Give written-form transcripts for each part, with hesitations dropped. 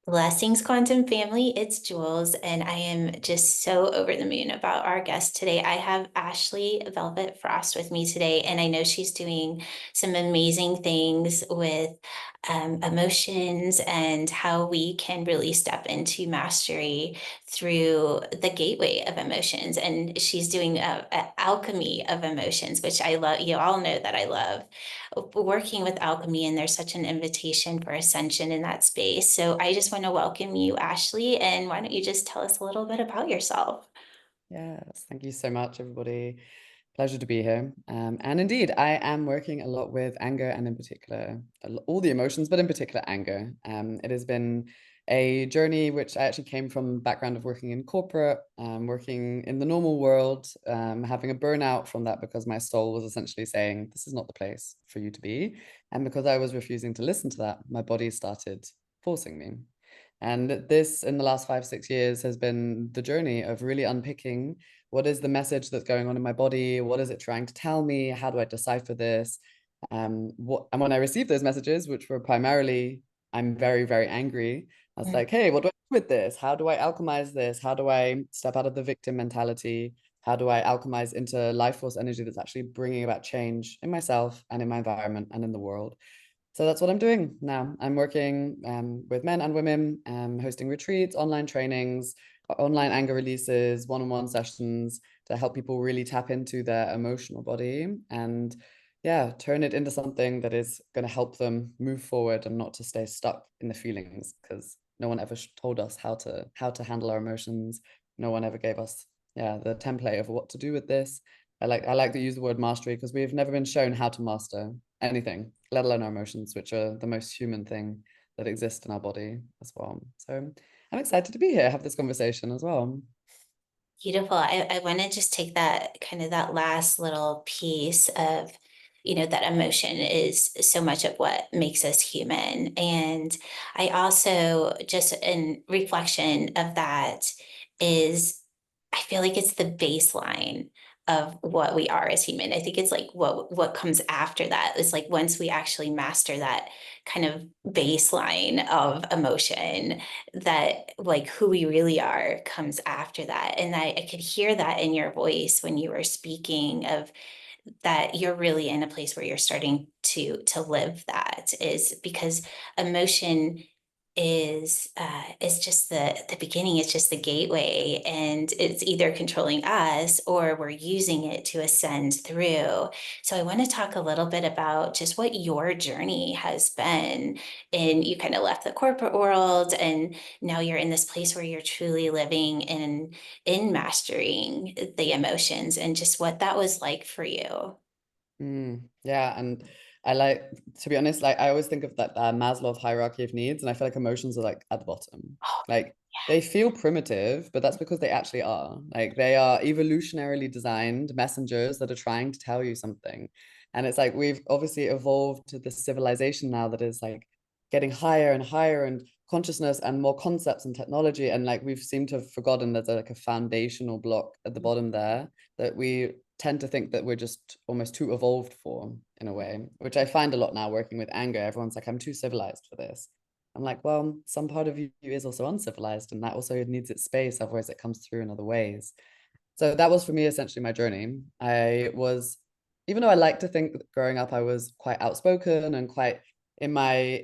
Blessings, quantum family. It's Jules, and I am just so over the moon about our guest today. I have Ashley Velvet Frost with me today, and I know she's doing some amazing things with emotions and how we can really step into mastery through the gateway of emotions. And she's doing a alchemy of emotions, which I love. You all know that I love working with alchemy, and there's such an invitation for ascension in that space. So I just want to welcome you, Ashley, and why don't you just tell us a little bit about yourself? Yes, thank you so much, everybody. Pleasure to be here. And indeed, I am working a lot with anger and in particular, all the emotions, but in particular, anger. It has been a journey which I actually came from background of working in corporate, working in the normal world, having a burnout from that because my soul was essentially saying, this is not the place for you to be. And because I was refusing to listen to that, my body started forcing me. And this, in the last 5, 6 years, has been the journey of really unpicking what is the message that's going on in my body? What is it trying to tell me? How do I decipher this? And when I received those messages, which were primarily, I'm very, very angry, I was like, hey, what do I do with this? How do I alchemize this? How do I step out of the victim mentality? How do I alchemize into life force energy that's actually bringing about change in myself and in my environment and in the world? So that's what I'm doing now. I'm working with men and women, hosting retreats, online trainings, online anger releases, one-on-one sessions to help people really tap into their emotional body and yeah, turn it into something that is going to help them move forward and not to stay stuck in the feelings because no one ever told us how to handle our emotions. No one ever gave us the template of what to do with this. I like to use the word mastery because we've never been shown how to master anything, let alone our emotions, which are the most human thing that exists in our body as well. So I'm excited to be here, have this conversation as well. Beautiful. I want to just take that kind of that last little piece of, that emotion is so much of what makes us human. And I also just in reflection of that is I feel like it's the baseline of what we are as human. I think it's like what comes after that is like once we actually master that kind of baseline of emotion, that like who we really are comes after that. And I could hear that in your voice when you were speaking of that you're really in a place where you're starting to live that is because emotion is just the beginning. It's just the gateway, and it's either controlling us or we're using it to ascend through. So I want to talk a little bit about just what your journey has been. And you kind of left the corporate world, and now you're in this place where you're truly living in mastering the emotions, and just what that was like for you. Yeah, and I like to be honest, like I always think of that Maslow hierarchy of needs, and I feel like emotions are like at the bottom. Oh, Like they feel primitive, but that's because they actually are. Like they are evolutionarily designed messengers that are trying to tell you something. And it's like we've obviously evolved to this civilization now that is like getting higher and higher and consciousness and more concepts and technology. And like we've seemed to have forgotten there's like a foundational block at the bottom there that we tend to think that we're just almost too evolved for in a way, which I find a lot now working with anger. Everyone's like, I'm too civilized for this. I'm like, well, some part of you is also uncivilized, and that also needs its space, otherwise it comes through in other ways. So that was for me essentially my journey. I was, even though I like to think that growing up I was quite outspoken and quite in my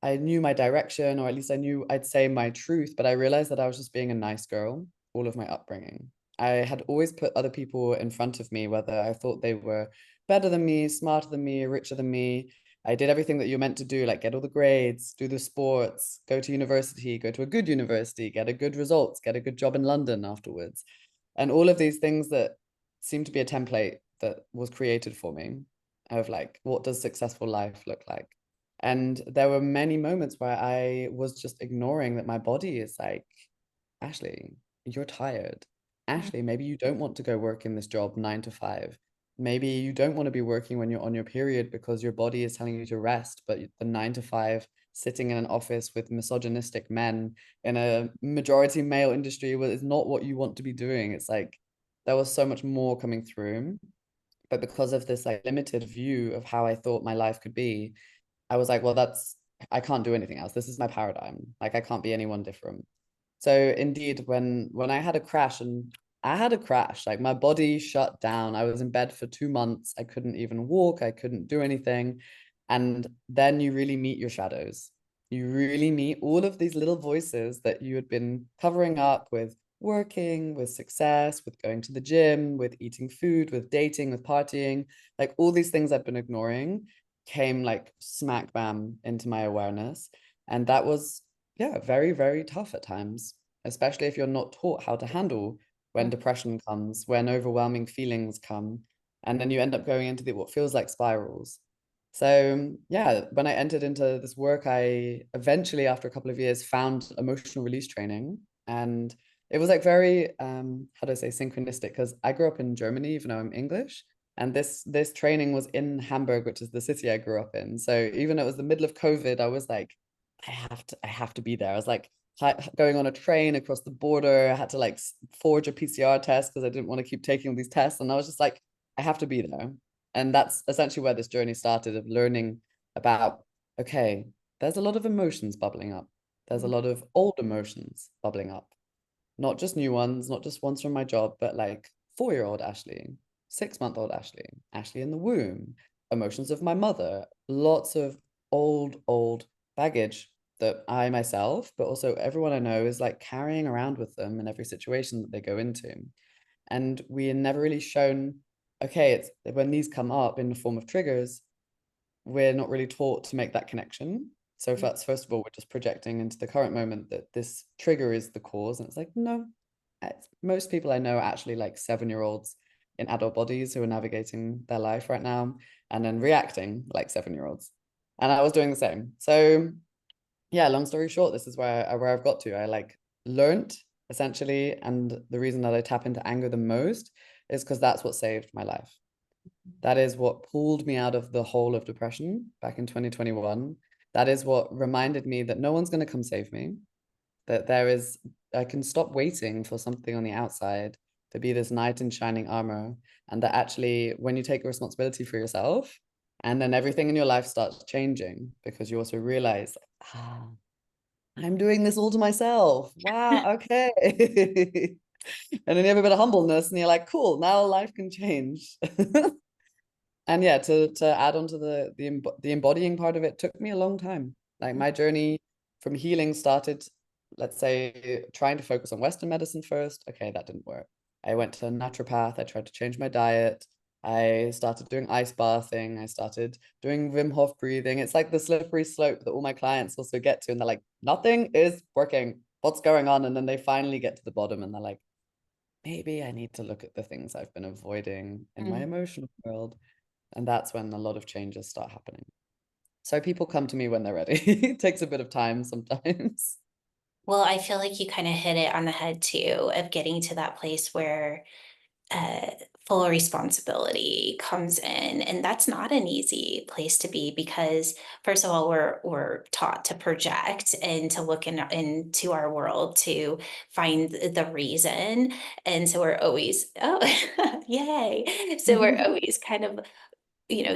I knew my direction, or at least I knew I'd say my truth, but I realized that I was just being a nice girl all of my upbringing. I had always put other people in front of me, whether I thought they were better than me, smarter than me, richer than me. I did everything that you're meant to do, like get all the grades, do the sports, go to university, go to a good university, get a good results, get a good job in London afterwards. And all of these things that seem to be a template that was created for me of like, what does successful life look like? And there were many moments where I was just ignoring that my body is like, Ashley, you're tired. Ashley, maybe you don't want to go work in this job 9 to 5. Maybe you don't want to be working when you're on your period because your body is telling you to rest, but the 9 to 5 sitting in an office with misogynistic men in a majority male industry is not what you want to be doing. It's like there was so much more coming through. But because of this like limited view of how I thought my life could be, I was like, well, I can't do anything else. This is my paradigm. Like I can't be anyone different. So indeed, when I had a crash, and I had a crash, like my body shut down. I was in bed for 2 months. I couldn't even walk. I couldn't do anything. And then you really meet your shadows. You really meet all of these little voices that you had been covering up with working, with success, with going to the gym, with eating food, with dating, with partying, like all these things I'd been ignoring came like smack bam into my awareness. And that was, yeah, very, very tough at times, especially if you're not taught how to handle when depression comes, when overwhelming feelings come, and then you end up going into what feels like spirals. So yeah, when I entered into this work, I eventually, after a couple of years, found emotional release training. And it was like very, how do I say, synchronistic, because I grew up in Germany, even though I'm English. And this training was in Hamburg, which is the city I grew up in. So even though it was the middle of COVID, I was like, I have to be there. I was like going on a train across the border. I had to like forge a PCR test because I didn't want to keep taking all these tests. And I was just like, I have to be there. And that's essentially where this journey started, of learning about, okay, there's a lot of emotions bubbling up. There's a lot of old emotions bubbling up, not just new ones, not just ones from my job, but like 4-year-old Ashley, 6-month-old Ashley, Ashley in the womb, emotions of my mother, lots of old baggage that I myself, but also everyone I know, is like carrying around with them in every situation that they go into. And we are never really shown, okay, it's when these come up in the form of triggers, we're not really taught to make that connection. So that's, first of all, we're just projecting into the current moment that this trigger is the cause. And it's like, no, most people I know are actually like 7-year-olds in adult bodies who are navigating their life right now and then reacting like 7-year-olds. And I was doing the same. So yeah, long story short, this is where I've got to. I like learned essentially, and the reason that I tap into anger the most is because that's what saved my life. That is what pulled me out of the hole of depression back in 2021. That is what reminded me that no one's going to come save me, that I can stop waiting for something on the outside to be this knight in shining armor. And that actually, when you take responsibility for yourself, and then everything in your life starts changing, because you also realize, I'm doing this all to myself. Wow, okay. And then you have a bit of humbleness and you're like, cool, now life can change. And yeah, to add on to the embodying part of it took me a long time. Like my journey from healing started, let's say, trying to focus on Western medicine first. Okay, that didn't work. I went to a naturopath. I tried to change my diet. I started doing ice bathing. I started doing Wim Hof breathing. It's like the slippery slope that all my clients also get to, and they're like, nothing is working. What's going on? And then they finally get to the bottom, and they're like, maybe I need to look at the things I've been avoiding in my emotional world. And that's when a lot of changes start happening. So people come to me when they're ready. It takes a bit of time sometimes. Well, I feel like you kind of hit it on the head too, of getting to that place where uh, full responsibility comes in, and that's not an easy place to be, because first of all, we're taught to project and to look into our world to find the reason, and so we're always, oh, yay, so we're always kind of,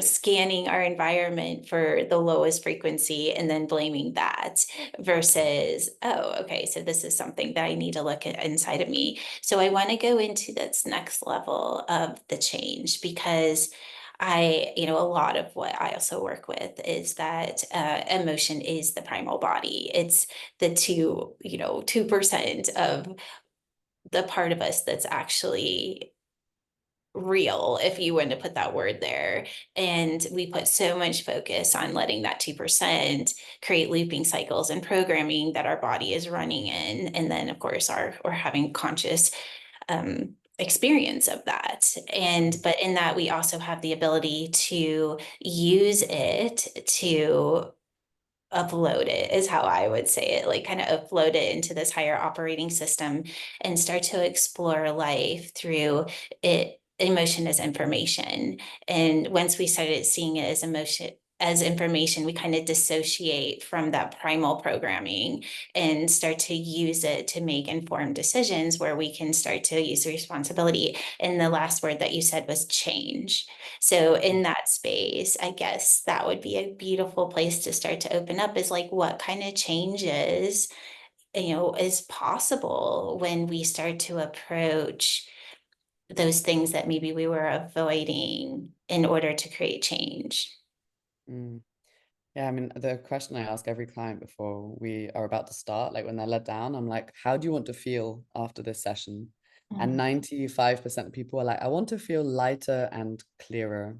scanning our environment for the lowest frequency and then blaming that, versus, oh, okay, so this is something that I need to look at inside of me. So I want to go into this next level of the change, because a lot of what I also work with is that emotion is the primal body. It's the 2% of the part of us that's actually real, if you want to put that word there. And we put so much focus on letting that 2% create looping cycles and programming that our body is running in. And then, of course, we're having conscious experience of that. But in that, we also have the ability to use it to upload it, is how I would say it, like kind of upload it into this higher operating system and start to explore life through it, emotion as information. And once we started seeing it as as information, we kind of dissociate from that primal programming and start to use it to make informed decisions where we can start to use responsibility. And the last word that you said was change. So in that space, I guess that would be a beautiful place to start to open up, is like, what kind of changes, is possible when we start to approach those things that maybe we were avoiding in order to create change. Mm. Yeah, I mean, the question I ask every client before we are about to start, like when they're let down, I'm like, how do you want to feel after this session? And Mm, 95% of people are like, I want to feel lighter and clearer.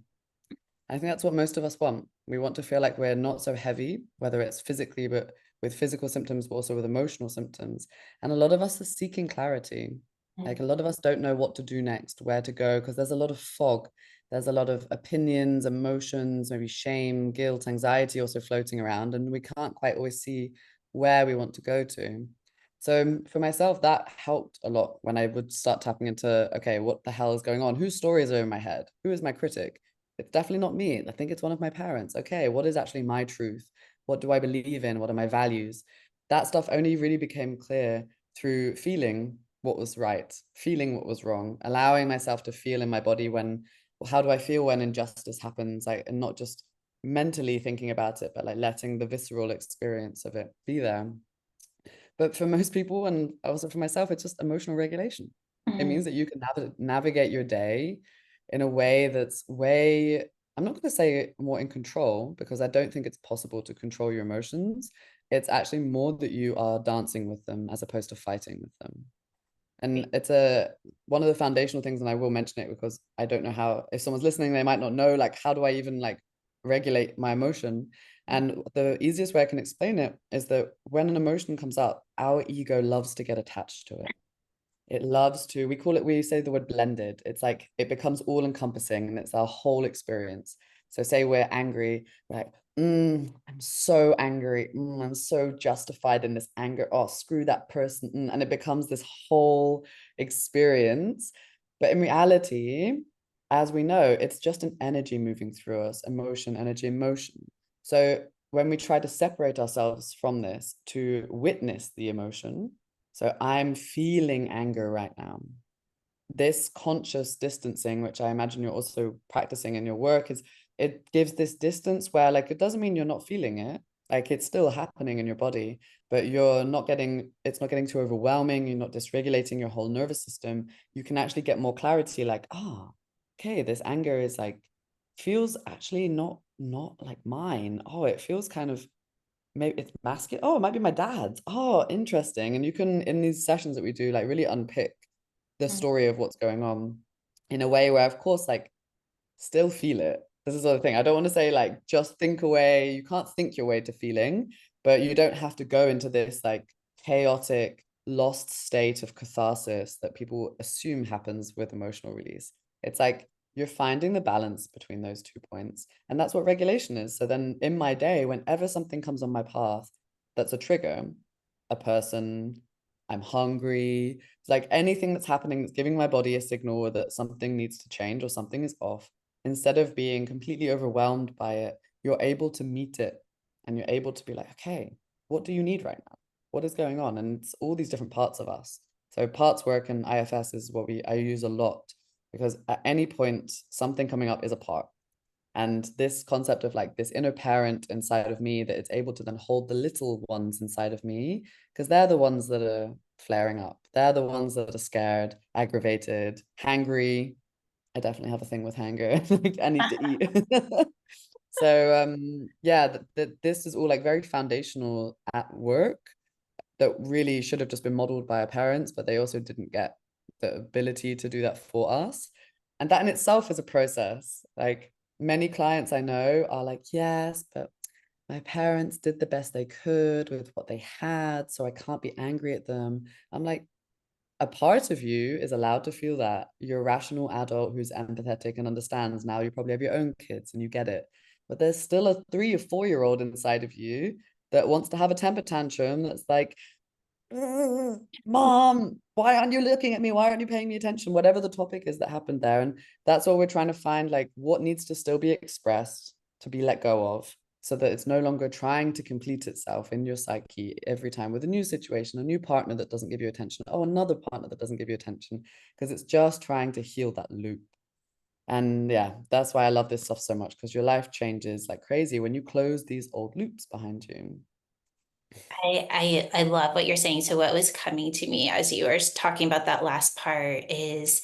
I think that's what most of us want. We want to feel like we're not so heavy, whether it's physically, but with physical symptoms, but also with emotional symptoms. And a lot of us are seeking clarity. Like a mm, lot of us don't know what to do next, where to go, because there's a lot of fog. There's a lot of opinions, emotions, maybe shame, guilt, anxiety also floating around, and we can't quite always see where we want to go to. So for myself, that helped a lot when I would start tapping into, okay, what the hell is going on? Whose stories are in my head? Who is my critic? It's definitely not me. I think it's one of my parents. Okay, what is actually my truth? What do I believe in? What are my values? That stuff only really became clear through feeling what was right, feeling what was wrong, allowing myself to feel in my body when, how do I feel when injustice happens? Like, and not just mentally thinking about it, but like letting the visceral experience of it be there. But for most people, and also for myself, it's just emotional regulation. It mm, means that you can navigate your day in a way that's way, I'm not going to say more in control, because I don't think it's possible to control your emotions. It's actually more that you are dancing with them as opposed to fighting with them. And it's one of the foundational things, and I will mention it because I don't know how, if someone's listening, they might not know, like, how do I even like regulate my emotion? And the easiest way I can explain it is that when an emotion comes up, our ego loves to get attached to it. It loves to, we say the word blended. It's like it becomes all encompassing and it's our whole experience. So say we're angry, we're like, I'm so angry. I'm so justified in this anger. Oh, screw that person. And it becomes this whole experience. But in reality, as we know, it's just an energy moving through us, emotion, energy, emotion. So when we try to separate ourselves from this to witness the emotion, so I'm feeling anger right now. This conscious distancing, which I imagine you're also practicing in your work, is it gives this distance where, like, it doesn't mean you're not feeling it. Like it's still happening in your body, but it's not getting too overwhelming. You're not dysregulating your whole nervous system. You can actually get more clarity, like, okay, this anger is like, feels actually not like mine. Oh, it feels kind of, maybe it's masculine. Oh, it might be my dad's. Oh, interesting. And you can, in these sessions that we do, like really unpick the mm, story of what's going on in a way where, of course, like still feel it. This is the other thing. I don't want to say like just think away. You can't think your way to feeling, but you don't have to go into this like chaotic, lost state of catharsis that people assume happens with emotional release. It's like you're finding the balance between those 2 points. And that's what regulation is. So then in my day, whenever something comes on my path that's a trigger, a person, I'm hungry, it's like anything that's happening that's giving my body a signal that something needs to change or something is off, instead of being completely overwhelmed by it, you're able to meet it and you're able to be like, okay, what do you need right now? What is going on? And it's all these different parts of us. So parts work and IFS is what I use a lot, because at any point, something coming up is a part. And this concept of like this inner parent inside of me that it's able to then hold the little ones inside of me, because they're the ones that are flaring up. They're the ones that are scared, aggravated, hangry. I definitely have a thing with hunger. Like I need to eat. So yeah, this is all like very foundational at work that really should have just been modeled by our parents, but they also didn't get the ability to do that for us. And that in itself is a process. Like many clients I know are like, yes, but my parents did the best they could with what they had, so I can't be angry at them. I'm like, a part of you is allowed to feel that. You're a rational adult who's empathetic and understands. Now you probably have your own kids and you get it. But there's still a 3 or 4 year old inside of you that wants to have a temper tantrum that's like, Mom, why aren't you looking at me? Why aren't you paying me attention? Whatever the topic is that happened there. And that's what we're trying to find, like what needs to still be expressed, to be let go of, so that it's no longer trying to complete itself in your psyche every time with a new situation, a new partner that doesn't give you attention, oh, another partner that doesn't give you attention, because it's just trying to heal that loop. And yeah, that's why I love this stuff so much, because your life changes like crazy when you close these old loops behind you. I love what you're saying. So what was coming to me as you were talking about that last part is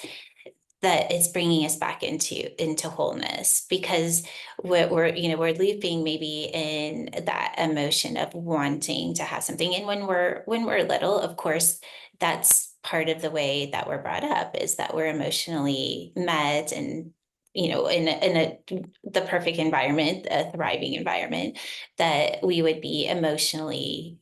that it's bringing us back into wholeness, because we're looping maybe in that emotion of wanting to have something. And when we're little, of course, that's part of the way that we're brought up, is that we're emotionally met, and in the perfect environment, a thriving environment, that we would be emotionally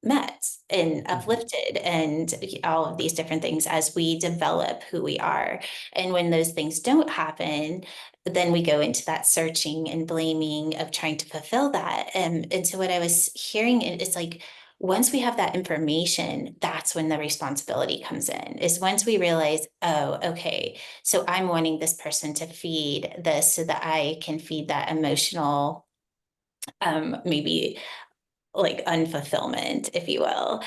met and Mhm. uplifted, and all of these different things as we develop who we are. And when those things don't happen, then we go into that searching and blaming of trying to fulfill that. And so what I was hearing is like, once we have that information, that's when the responsibility comes in, is once we realize, oh, okay, so I'm wanting this person to feed this so that I can feed that emotional, maybe like unfulfillment, if you will.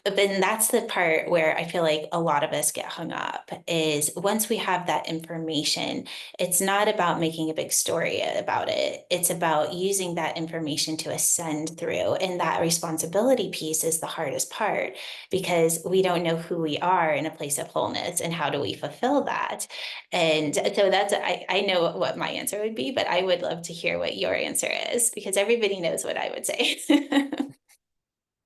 Then that's the part where I feel like a lot of us get hung up, is once we have that information, it's not about making a big story about it. It's about using that information to ascend through. And that responsibility piece is the hardest part, because we don't know who we are in a place of wholeness, and how do we fulfill that. And so I know what my answer would be, but I would love to hear what your answer is, because everybody knows what I would say.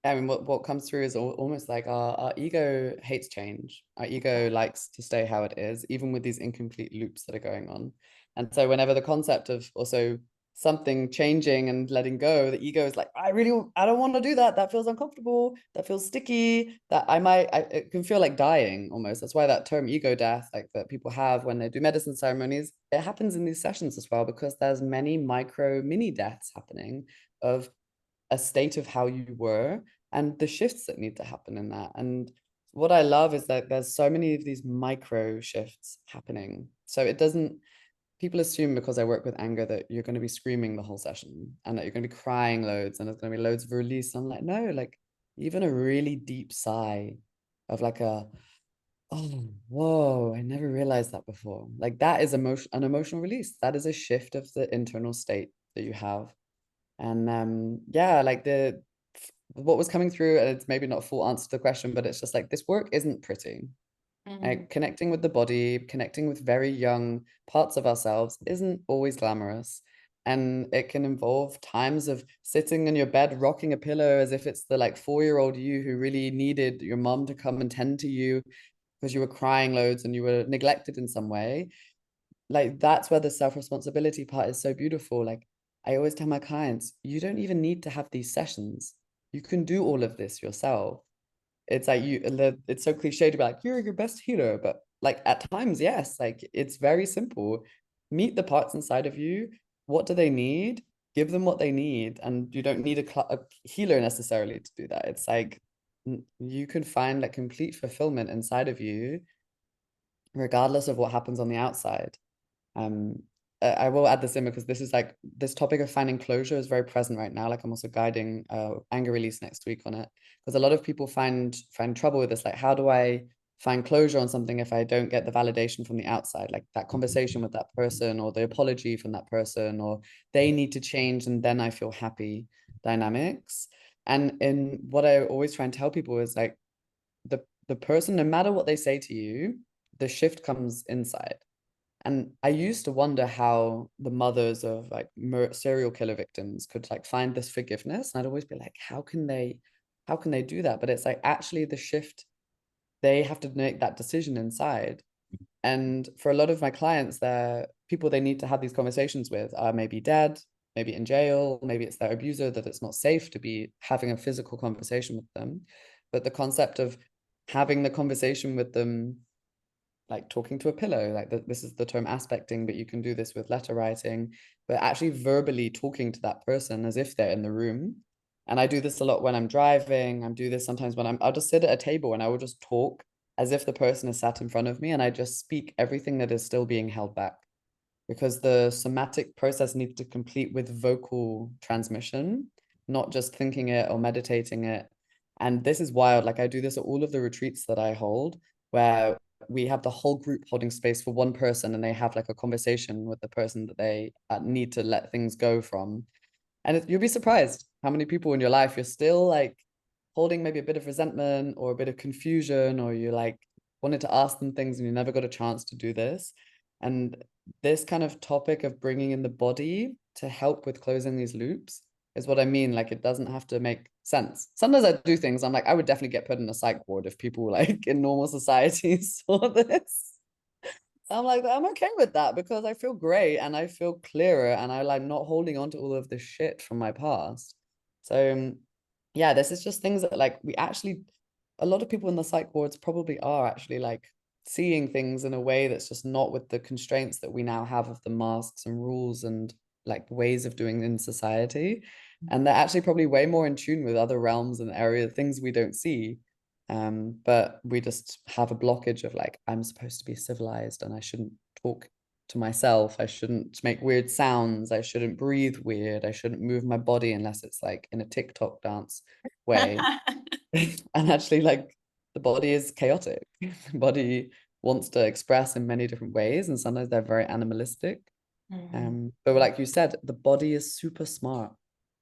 I mean, what comes through is almost like our ego hates change. Our ego likes to stay how it is, even with these incomplete loops that are going on. And so whenever the concept of also something changing and letting go, the ego is like, I don't want to do that. That feels uncomfortable. That feels sticky. It can feel like dying almost. That's why that term ego death, like that people have when they do medicine ceremonies, it happens in these sessions as well, because there's many micro mini deaths happening of a state of how you were and the shifts that need to happen in that. And what I love is that there's so many of these micro shifts happening. So it doesn't, people assume because I work with anger that you're going to be screaming the whole session and that you're going to be crying loads and there's going to be loads of release. I'm like, no, like even a really deep sigh of like oh, whoa, I never realized that before. Like that is an emotional release. That is a shift of the internal state that you have. And yeah, like the what was coming through, and it's maybe not a full answer to the question, but it's just like this work isn't pretty. Mm, Like connecting with the body, connecting with very young parts of ourselves isn't always glamorous. And it can involve times of sitting in your bed, rocking a pillow as if it's the like 4-year-old you who really needed your mom to come and tend to you because you were crying loads and you were neglected in some way. Like that's where the self-responsibility part is so beautiful. Like I always tell my clients, you don't even need to have these sessions. You can do all of this yourself. It's like it's so cliche to be like, you're your best healer, but like at times, yes, like it's very simple. Meet the parts inside of you. What do they need? Give them what they need. And you don't need a healer necessarily to do that. It's like you can find like complete fulfillment inside of you, regardless of what happens on the outside. Um, I will add this in because this is like this topic of finding closure is very present right now. Like I'm also guiding anger release next week on it, because a lot of people find trouble with this. Like, how do I find closure on something if I don't get the validation from the outside, like that conversation with that person or the apology from that person, or they need to change and then I feel happy dynamics. And in what I always try and tell people is like the person, no matter what they say to you, the shift comes inside. And I used to wonder how the mothers of like serial killer victims could like find this forgiveness. And I'd always be like, how can they do that? But it's like actually the shift, they have to make that decision inside. And for a lot of my clients, they're people they need to have these conversations with are maybe dead, maybe in jail, maybe it's their abuser, that it's not safe to be having a physical conversation with them. But the concept of having the conversation with them, like talking to a pillow, like this is the term aspecting, but you can do this with letter writing, but actually verbally talking to that person as if they're in the room. And I do this a lot when I'm driving. I do this sometimes when I'll just sit at a table and I will just talk as if the person is sat in front of me and I just speak everything that is still being held back. because the somatic process needs to complete with vocal transmission, not just thinking it or meditating it. And this is wild. Like I do this at all of the retreats that I hold, where we have the whole group holding space for one person and they have like a conversation with the person that they need to let things go from. And you'll be surprised how many people in your life you're still like holding maybe a bit of resentment or a bit of confusion, or you like wanted to ask them things and you never got a chance to do this. And this kind of topic of bringing in the body to help with closing these loops is what I mean. Like it doesn't have to make sense. Sometimes I do things, I'm like, I would definitely get put in a psych ward if people like in normal society saw this. I'm like, I'm okay with that because I feel great and I feel clearer and I like not holding on to all of this shit from my past. So yeah, this is just things that like we actually, a lot of people in the psych wards probably are actually like seeing things in a way that's just not with the constraints that we now have of the masks and rules and like ways of doing in society. And they're actually probably way more in tune with other realms and areas, things we don't see. But we just have a blockage of like, I'm supposed to be civilized and I shouldn't talk to myself. I shouldn't make weird sounds. I shouldn't breathe weird. I shouldn't move my body unless it's like in a TikTok dance way. And actually, like the body is chaotic. The body wants to express in many different ways, and sometimes they're very animalistic. Mhm. But like you said, the body is super smart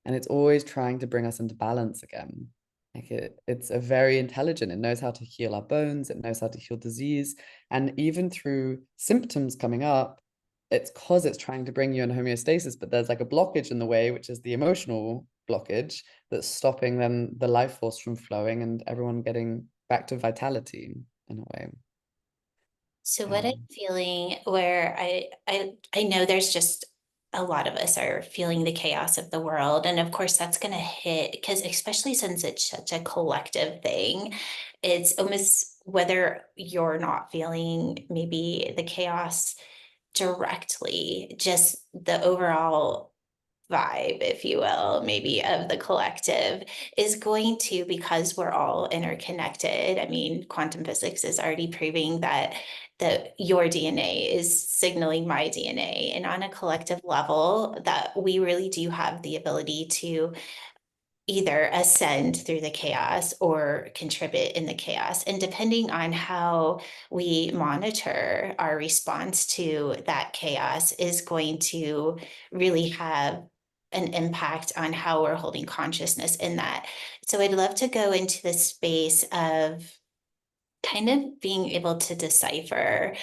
and it's always trying to bring us into balance again. Like it's a very intelligent, it knows how to heal our bones, it knows how to heal disease. And even through symptoms coming up, it's because it's trying to bring you in homeostasis, but there's like a blockage in the way, which is the emotional blockage that's stopping then the life force from flowing and everyone getting back to vitality in a way. So what I'm Um, feeling where I know there's just a lot of us are feeling the chaos of the world. And of course that's gonna hit because especially since it's such a collective thing, it's almost whether you're not feeling maybe the chaos directly, just the overall vibe, if you will, maybe of the collective is going to, because we're all interconnected. I mean, quantum physics is already proving that your DNA is signaling my DNA. And on a collective level, that we really do have the ability to either ascend through the chaos or contribute in the chaos. And depending on how we monitor our response to that chaos is going to really have an impact on how we're holding consciousness in that. So I'd love to go into the space of kind of being able to decipher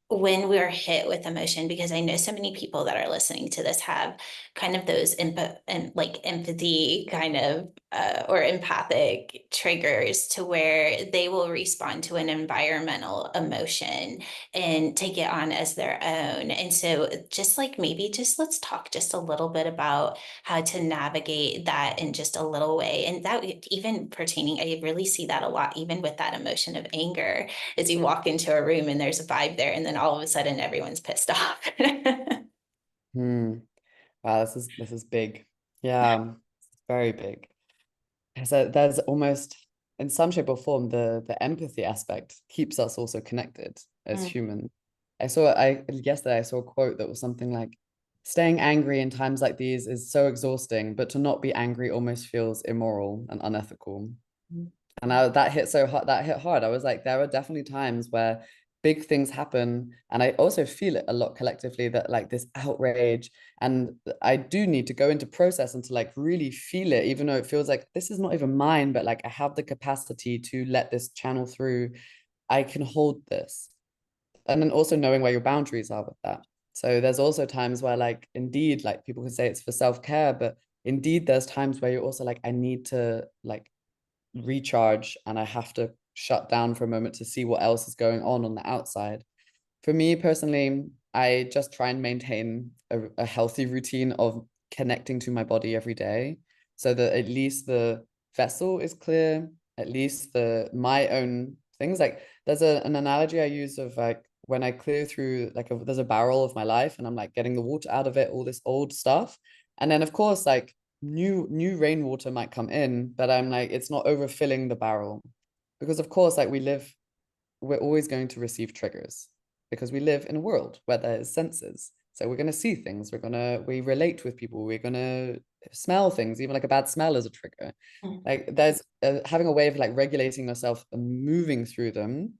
when we're hit with emotion, because I know so many people that are listening to this have kind of those input and like empathy kind of or empathic triggers to where they will respond to an environmental emotion and take it on as their own. And so just like maybe just let's talk just a little bit about how to navigate that in just a little way. And that even pertaining, I really see that a lot, even with that emotion of anger is you walk into a room and there's a vibe there, and then all of a sudden everyone's pissed off. hmm. Wow, this is big. Yeah, it's very big. So there's almost in some shape or form the empathy aspect keeps us also connected as Mm. humans. I yesterday I saw a quote that was something like, staying angry in times like these is so exhausting, but to not be angry almost feels immoral and unethical. And that hit so hard, that hit hard. I was like, there are definitely times where big things happen. And I also feel it a lot collectively that like this outrage, and I do need to go into process and to like really feel it, even though it feels like this is not even mine, but like I have the capacity to let this channel through. I can hold this. And then also knowing where your boundaries are with that. So there's also times where like indeed, like people can say it's for self-care, but indeed there's times where you're also like, I need to like recharge and I have to shut down for a moment to see what else is going on the outside. For me personally, I just try and maintain a healthy routine of connecting to my body every day so that at least the vessel is clear, at least my own things. Like there's an analogy I use of like when I clear through like there's a barrel of my life and I'm like getting the water out of it, all this old stuff. And then of course like new rainwater might come in, but I'm like it's not overfilling the barrel. Because of course like we're always going to receive triggers because we live in a world where there's senses. So we're going to see things, we relate with people, we're going to smell things, even like a bad smell is a trigger. Mm. Like there's having a way of like regulating yourself and moving through them,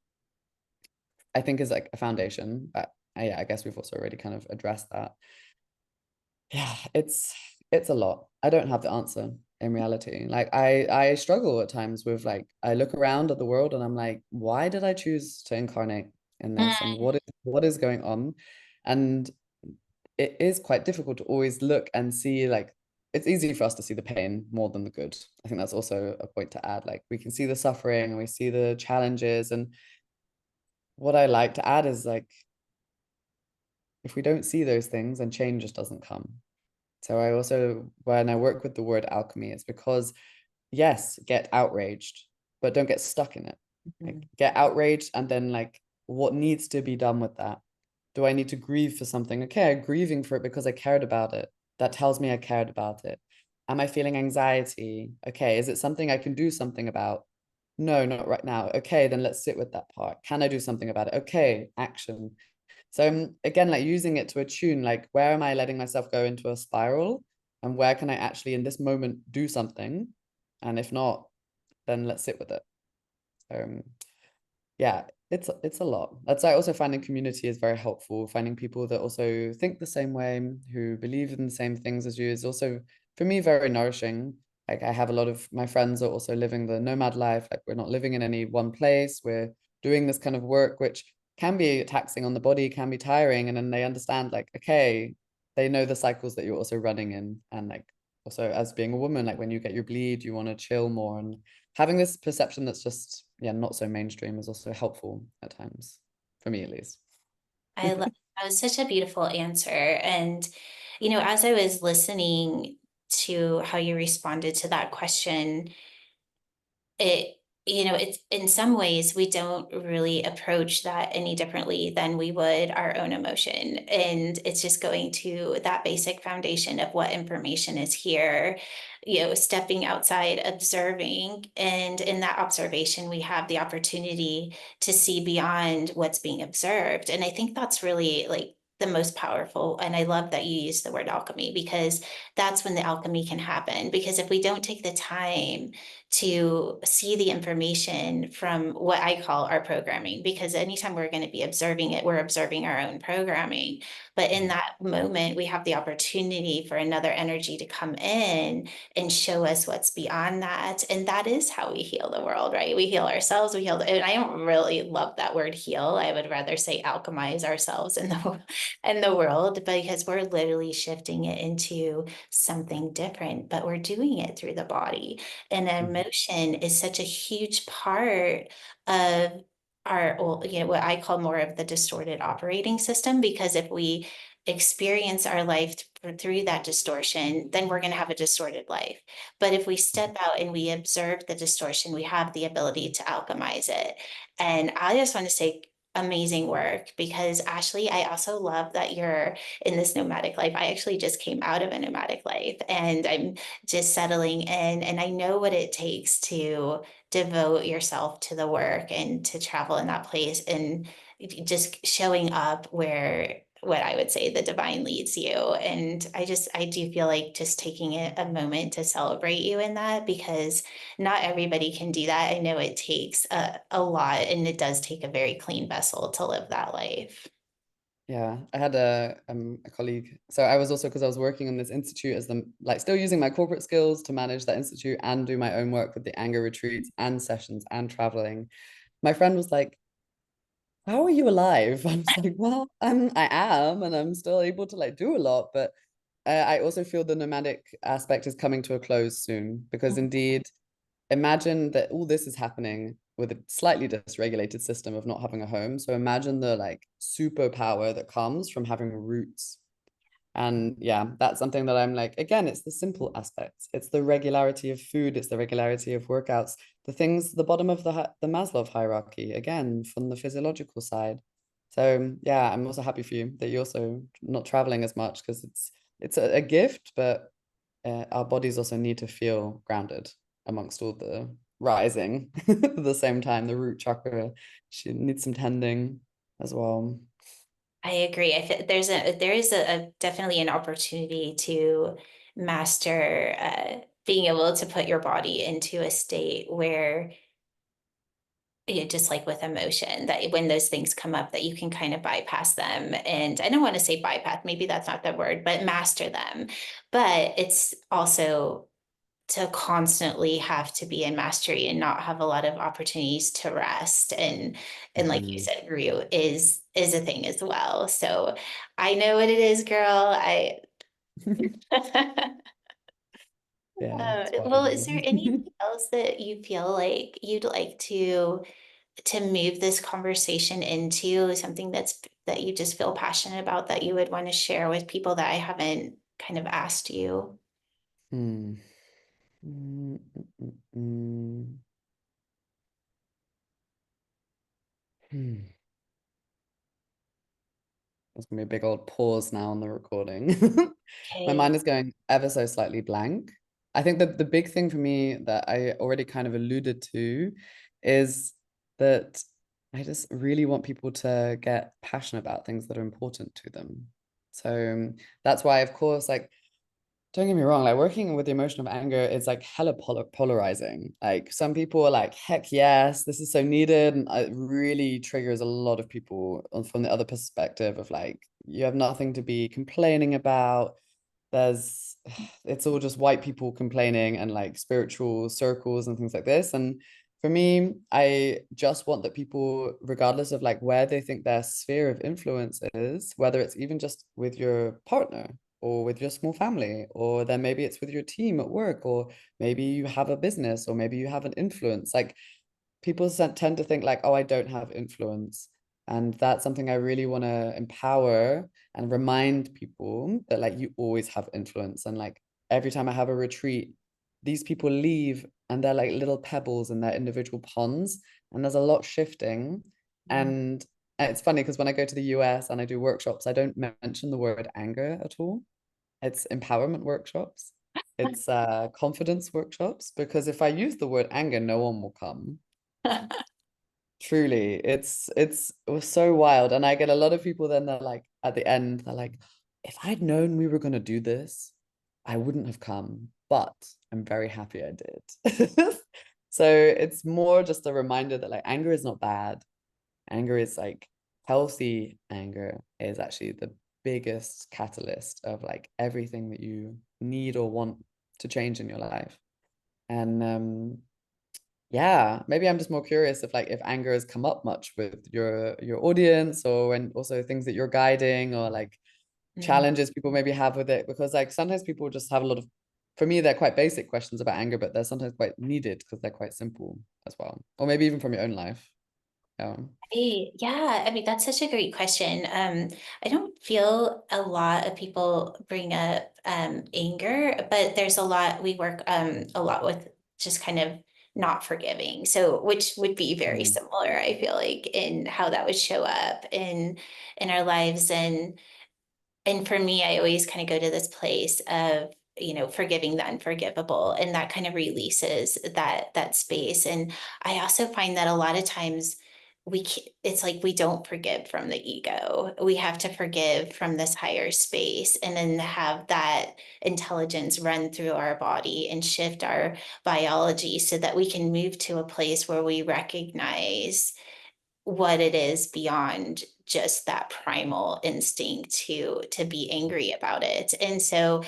I think is like a foundation. But yeah, I guess we've also already kind of addressed that. Yeah, it's a lot. I don't have the answer in reality. Like I struggle at times with like I look around at the world and I'm like, why did I choose to incarnate in this? And Mm. what is going on? And it is quite difficult to always look and see like it's easy for us to see the pain more than the good. I think that's also a point to add. Like we can see the suffering and we see the challenges. And what I like to add is like if we don't see those things, then change just doesn't come. So I also, when I work with the word alchemy, it's because, yes, get outraged, but don't get stuck in it. Like Mhm. get outraged and then like what needs to be done with that? Do I need to grieve for something? Okay, I'm grieving for it because I cared about it. That tells me I cared about it. Am I feeling anxiety? Okay, is it something I can do something about? No, not right now. Okay, then let's sit with that part. Can I do something about it? Okay, action. So again, like using it to attune, like where am I letting myself go into a spiral, and where can I actually in this moment do something? And if not, then let's sit with it. So yeah, it's a lot. That's why also finding community is very helpful. Finding people that also think the same way, who believe in the same things as you is also for me very nourishing. Like I have a lot of my friends are also living the nomad life. Like we're not living in any one place. We're doing this kind of work, which can be taxing on the body, can be tiring. And then they understand like, okay, they know the cycles that you're also running in. And like also as being a woman, like when you get your bleed, you want to chill more. And having this perception that's just yeah not so mainstream is also helpful at times for me at least. I love that was such a beautiful answer. And, as I was listening to how you responded to that question, it it's in some ways we don't really approach that any differently than we would our own emotion, and it's just going to that basic foundation of what information is here, stepping outside, observing, and in that observation we have the opportunity to see beyond what's being observed. And I think that's really like the most powerful, and I love that you use the word alchemy, because that's when the alchemy can happen. Because if we don't take the time to see the information from what I call our programming, because anytime we're going to be observing it, we're observing our own programming. But in that moment, we have the opportunity for another energy to come in and show us what's beyond that. And that is how we heal the world, right? We heal ourselves, we heal, and I don't really love that word heal. I would rather say alchemize ourselves in the world, because we're literally shifting it into something different, but we're doing it through the body. And Mhm. emotion is such a huge part of our, well, what I call more of the distorted operating system, because if we experience our life through that distortion, then we're going to have a distorted life. But if we step out and we observe the distortion, we have the ability to alchemize it. And I just want to say, amazing work, because Ashley, I also love that you're in this nomadic life. I actually just came out of a nomadic life, and I'm just settling in. And I know what it takes to devote yourself to the work and to travel in that place, and just showing up where what I would say the divine leads you. And I do feel like just taking a moment to celebrate you in that, because not everybody can do that. I know it takes a lot, and it does take a very clean vessel to live that life. Yeah, I had a colleague. So I was also because I was working in this institute as the like still using my corporate skills to manage that institute and do my own work with the anger retreats and sessions and traveling. My friend was like, how are you alive? I was like, well, I am, and I'm still able to like do a lot, but I also feel the nomadic aspect is coming to a close soon because indeed, imagine that all this is happening with a slightly dysregulated system of not having a home. So imagine the like superpower that comes from having roots. And yeah, that's something that I'm like, again, it's the simple aspects. It's the regularity of food, it's the regularity of workouts, the things, the bottom of the Maslow hierarchy, again, from the physiological side. So yeah, I'm also happy for you that you're also not traveling as much because it's a gift, but our bodies also need to feel grounded amongst all the rising at the same time. The root chakra, she needs some tending as well. I agree. I think there is a definitely an opportunity to master being able to put your body into a state where, you know, just like with emotion, that when those things come up, that you can kind of bypass them. And I don't want to say bypass, maybe that's not the word, but master them. But it's also to constantly have to be in mastery and not have a lot of opportunities to rest. And like you Mhm. said, Rue is a thing as well. So I know what it is, girl. I Yeah, it's well, wild. is there anything else that you feel like you'd like to move this conversation into, something that you just feel passionate about, that you would want to share with people that I haven't kind of asked you? Hmm. Mm, mm, mm, Hmm. There's gonna be a big old pause now on the recording. My Okay. mind is going ever so slightly blank. I think that the big thing for me that I already kind of alluded to is that I just really want people to get passionate about things that are important to them. So that's why, of course, like don't get me wrong, like working with the emotion of anger is like hella polarizing. Like some people are like, heck yes, this is so needed. And it really triggers a lot of people from the other perspective of like, you have nothing to be complaining about. There's, it's all just white people complaining and like spiritual circles and things like this. And for me, I just want that people, regardless of like where they think their sphere of influence is, whether it's even just with your partner or with your small family, or then maybe it's with your team at work, or maybe you have a business, or maybe you have an influence. Like people tend to think like, oh, I don't have influence. And that's something I really want to empower and remind people that like you always have influence. And like every time I have a retreat, these people leave and they're like little pebbles in their individual ponds. And there's a lot shifting. And it's funny because when I go to the US and I do workshops, I don't mention the word anger at all. It's empowerment workshops. It's confidence workshops because if I use the word anger, no one will come. Truly, it was so wild. And I get a lot of people then they're like at the end, they're like, if I'd known we were gonna do this, I wouldn't have come, but I'm very happy I did. So it's more just a reminder that like anger is not bad. Anger is like healthy anger is actually the biggest catalyst of like everything that you need or want to change in your life. And yeah, maybe I'm just more curious if anger has come up much with your audience or and also things that you're guiding or like Mhm. challenges people maybe have with it because like sometimes people just have a lot of for me they're quite basic questions about anger but they're sometimes quite needed because they're quite simple as well or maybe even from your own life. Yeah. Yeah, I mean, that's such a great question. I don't feel a lot of people bring up anger, but there's a lot, we work a lot with just kind of not forgiving. So, which would be very Mm. similar, I feel like, in how that would show up in our lives. And for me, I always kind of go to this place of, you know, forgiving the unforgivable, and that kind of releases that space. And I also find that a lot of times it's like we don't forgive from the ego. We have to forgive from this higher space and then have that intelligence run through our body and shift our biology so that we can move to a place where we recognize what it is beyond just that primal instinct to be angry about it. And so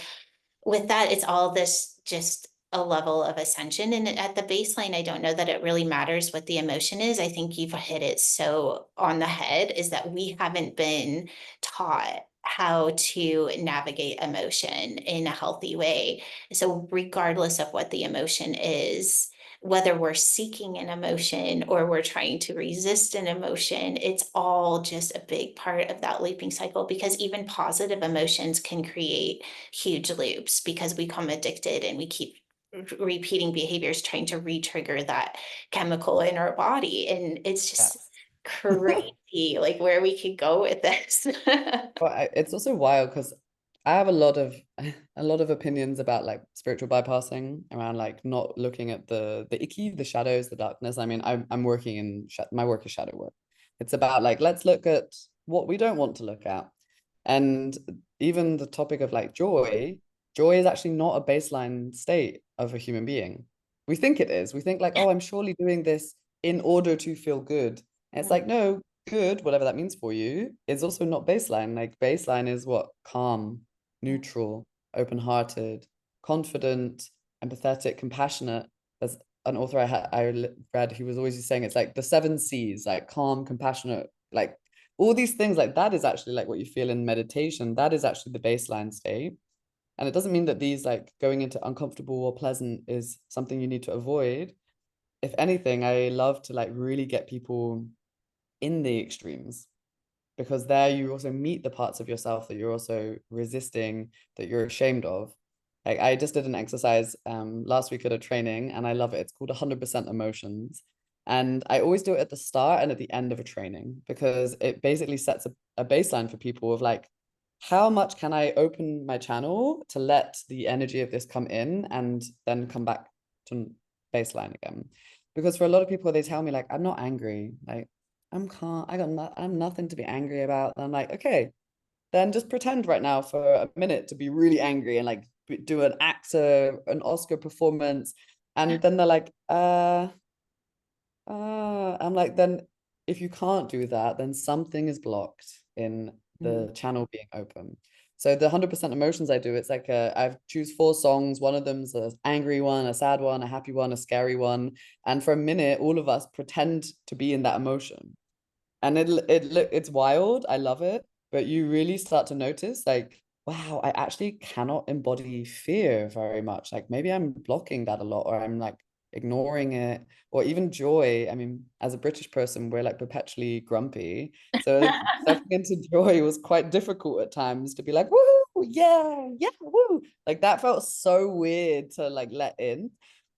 with that, it's all this just a level of ascension. And at the baseline, I don't know that it really matters what the emotion is. I think you've hit it so on the head, is that we haven't been taught how to navigate emotion in a healthy way. So regardless of what the emotion is, whether we're seeking an emotion or we're trying to resist an emotion, it's all just a big part of that looping cycle, because even positive emotions can create huge loops because we become addicted and we keep repeating behaviors trying to re-trigger that chemical in our body. And it's just Yes. crazy, like where we could go with this. Well, it's also wild because I have a lot of a lot of opinions about like spiritual bypassing around like not looking at the icky, the shadows, the darkness. I mean, I'm working in my work is shadow work. It's about like let's look at what we don't want to look at. And even the topic of like joy is actually not a baseline state of a human being. We think it is. We think like, oh, I'm surely doing this in order to feel good. And it's like, no, good, whatever that means for you, is also not baseline. Like baseline is what? Calm, neutral, open-hearted, confident, empathetic, compassionate. There's an author I read, he was always saying it's like the seven C's, like calm, compassionate, like all these things like that is actually like what you feel in meditation. That is actually the baseline state. And it doesn't mean that these like going into uncomfortable or pleasant is something you need to avoid. If anything, I love to like really get people in the extremes, because there you also meet the parts of yourself that you're also resisting, that you're ashamed of. Like I just did an exercise last week at a training, and I love it. It's called 100% emotions. And I always do it at the start and at the end of a training, because it basically sets a baseline for people of like, how much can I open my channel to let the energy of this come in and then come back to baseline again? Because for a lot of people, they tell me like, I'm not angry. Like, I'm calm. I'm nothing to be angry about. And I'm like, okay, then just pretend right now for a minute to be really angry and like do an actor, an Oscar performance. And then they're like, I'm like, then if you can't do that, then something is blocked in Mm. the channel being open. So the 100% emotions I do, it's like I choose 4 songs. One of them's an angry one, a sad one, a happy one, a scary one. And for a minute, all of us pretend to be in that emotion. And it's wild. I love it. But you really start to notice like, wow, I actually cannot embody fear very much. Like maybe I'm blocking that a lot, or I'm like ignoring it, or even joy. I mean, as a British person, we're like perpetually grumpy. So stepping into joy was quite difficult at times to be like, woo, yeah, yeah, woo. Like that felt so weird to like let in.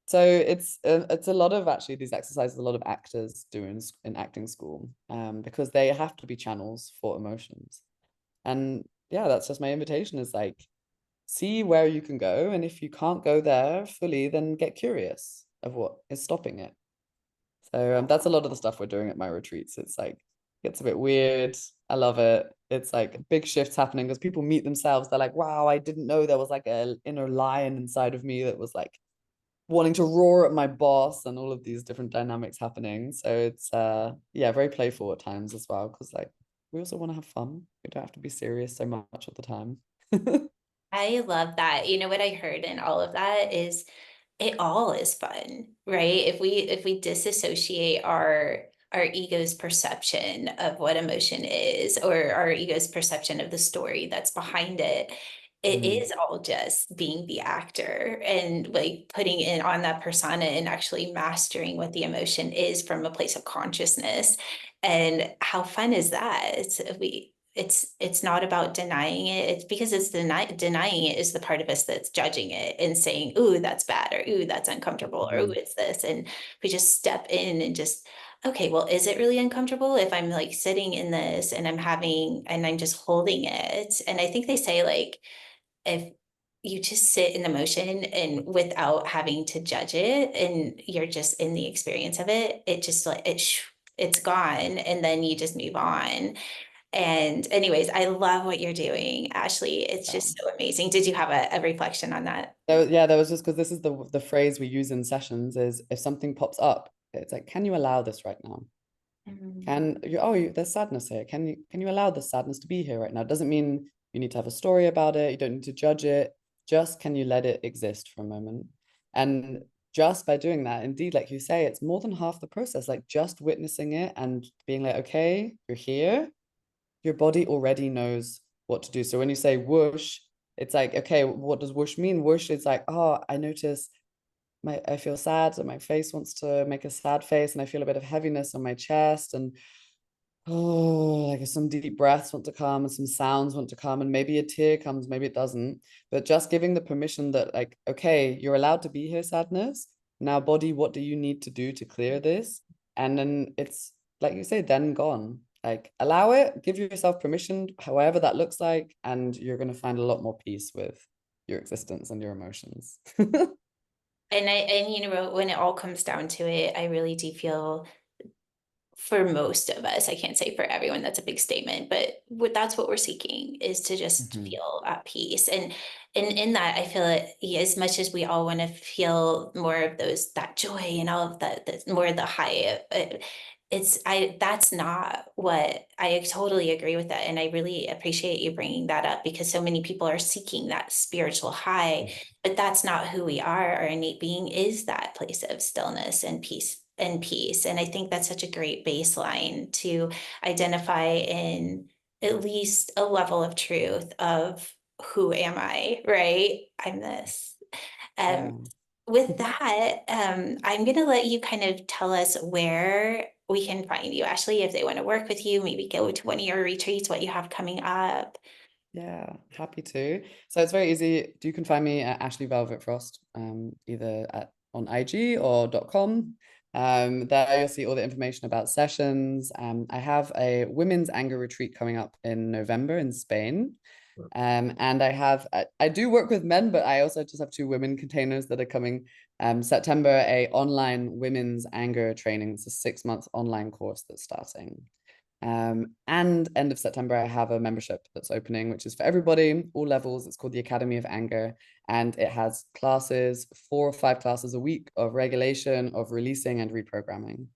So it's a lot of actually these exercises a lot of actors do in acting school, because they have to be channels for emotions. And yeah, that's just my invitation is like, see where you can go, and if you can't go there fully, then get curious of what is stopping it. So that's a lot of the stuff we're doing at my retreats. It's like it's a bit weird. I love it. It's like big shifts happening because people meet themselves. They're like, wow, I didn't know there was like a inner lion inside of me that was like wanting to roar at my boss, and all of these different dynamics happening. So it's yeah, very playful at times as well, because like we also want to have fun. We don't have to be serious so much at the time. I love that. You know what I heard in all of that is it all is fun, right? If we disassociate our ego's perception of what emotion is, or our ego's perception of the story that's behind it, it Mm, is all just being the actor and like putting in on that persona and actually mastering what the emotion is from a place of consciousness. And how fun is that? It's not about denying it. It's because denying it is the part of us that's judging it and saying, ooh, that's bad, or ooh, that's uncomfortable, or ooh, mm, it's this. And we just step in and just, okay, well, is it really uncomfortable if I'm like sitting in this and I'm just holding it? And I think they say like if you just sit in the motion and without having to judge it, and you're just in the experience of it, it just like it's gone, and then you just move on. And anyways, I love what you're doing, Ashley. It's yeah. just so amazing. Did you have a reflection on that? Yeah, that was just because this is the phrase we use in sessions is if something pops up, it's like, can you allow this right now? Mm. Can you, oh, there's sadness here. Can you allow this sadness to be here right now? It doesn't mean you need to have a story about it. You don't need to judge it. Just can you let it exist for a moment? And just by doing that, indeed, like you say, it's more than half the process. Like just witnessing it and being like, okay, you're here. Your body already knows what to do. So when you say whoosh, it's like, okay, what does whoosh mean? Whoosh is like, oh, I notice I feel sad, and my face wants to make a sad face, and I feel a bit of heaviness on my chest, and oh, like some deep breaths want to come and some sounds want to come, and maybe a tear comes, maybe it doesn't. But just giving the permission that, like, okay, you're allowed to be here, sadness. Now, body, what do you need to do to clear this? And then it's like you say, then gone. Like, allow it, give yourself permission, however that looks like, and you're going to find a lot more peace with your existence and your emotions. And you know, when it all comes down to it, I really do feel for most of us, I can't say for everyone, that's a big statement, but that's what we're seeking, is to just Mhm. feel at peace. And in that, I feel it, yeah, as much as we all want to feel more of that joy and all of that, more of the high, that's not what, I totally agree with that. And I really appreciate you bringing that up, because so many people are seeking that spiritual high, but that's not who we are. Our innate being is that place of stillness and peace. And I think that's such a great baseline to identify in at least a level of truth of, who am I, right? I'm this. Yeah. With that, I'm going to let you kind of tell us where we can find you, Ashley, if they want to work with you, maybe go to one of your retreats, what you have coming up. Yeah, happy to. So it's very easy. You can find me at Ashley Velvet Frost, either on IG or .com. There you'll see all the information about sessions. I have a women's anger retreat coming up in November in Spain. And I do work with men, but I also just have two women containers that are coming. September, a online women's anger training. It's a 6 month online course that's starting. And end of September, I have a membership that's opening, which is for everybody, all levels. It's called the Academy of Anger, and it has classes, 4 or 5 classes a week of regulation, of releasing, and reprogramming.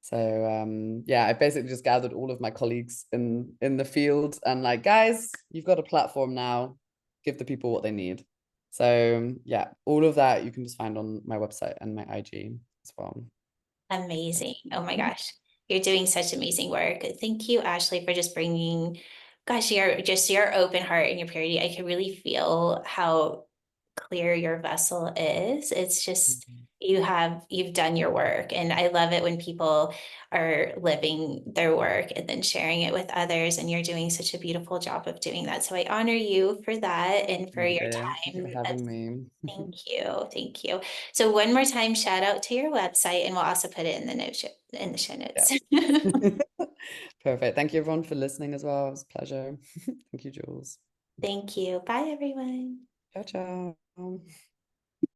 So yeah, I basically just gathered all of my colleagues in the field and like, guys, you've got a platform now. Give the people what they need. So yeah, all of that you can just find on my website and my IG as well. Amazing. Oh my gosh. You're doing such amazing work. Thank you, Ashley, for just bringing, gosh, your open heart and your purity. I can really feel how clear your vessel is. It's just, you've done your work. And I love it when people are living their work and then sharing it with others. And you're doing such a beautiful job of doing that. So I honor you for that and for your Okay, thank you for time. having me. Thank you. Thank you. So one more time, shout out to your website, and we'll also put it in the in the show Yeah. notes. Perfect. Thank you everyone for listening as well. It was a pleasure. Thank you, Jules. Thank you. Bye, everyone. Ciao, ciao.